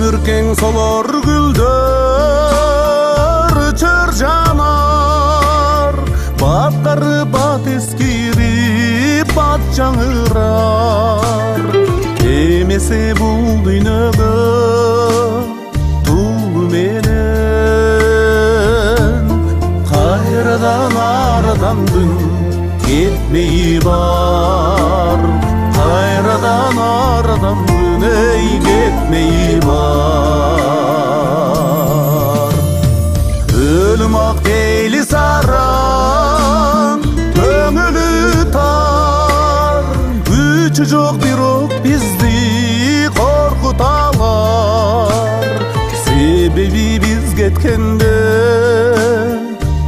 Ürkең солор gülдөр чөр жанар, баттары бат ескирип бат жаңырар. Эмесе бул дүйнөгө тулу менен кайрадан ардан күн кетмей бар. Kayradan aradan güney gitmeyi var. Ölüm ak deyli saran, köngülü tar. Gücü жоқ бирок bizdi korkutalar. Sebebi biz ketkende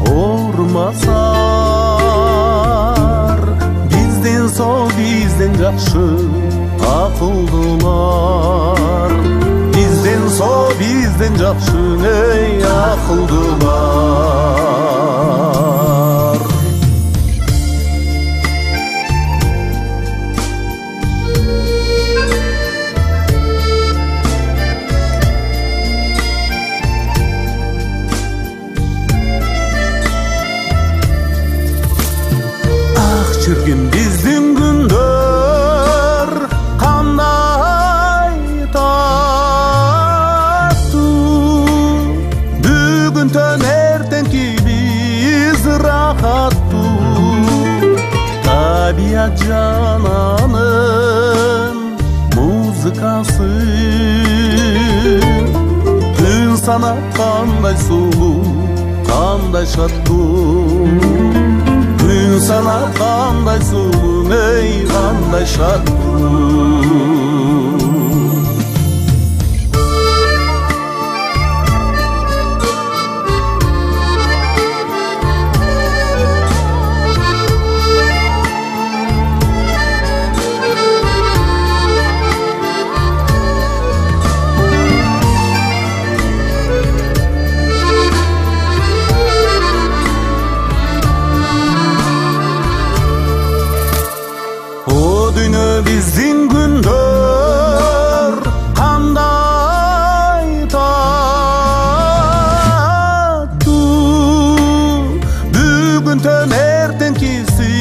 ormasar. Bizden sol bizden жақшы ақылдылар. Бізден со бізден жақшы ей ақылдылар. Ақ жүрген біздің күндер қандай тату. Бүгін түн ертеңки біз рахатту. Табиат жананын музыкасы. Күн санап қандай сұлу, қандай шаттуу. Күн санап қандай сұлу, ей қандай шаттуу. Біздің күндер қандай тату. Бүгін түн ертеңкisi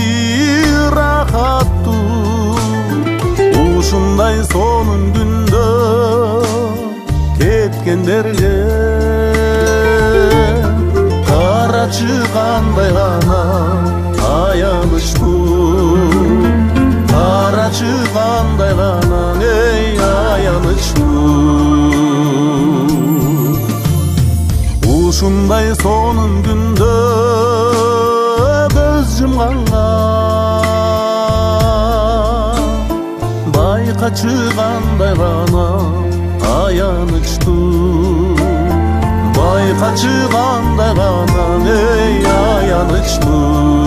рахатту. Ушундай сонун күндө кеткендерге карачы кандай гана аянычтуу. Карачы қандай ғана ей аянычтуу. Ушундай сонун күндө көз жумганга байкачы кандай ғана аянычтуу. Байкачы кандай ғана ей аянычтуу.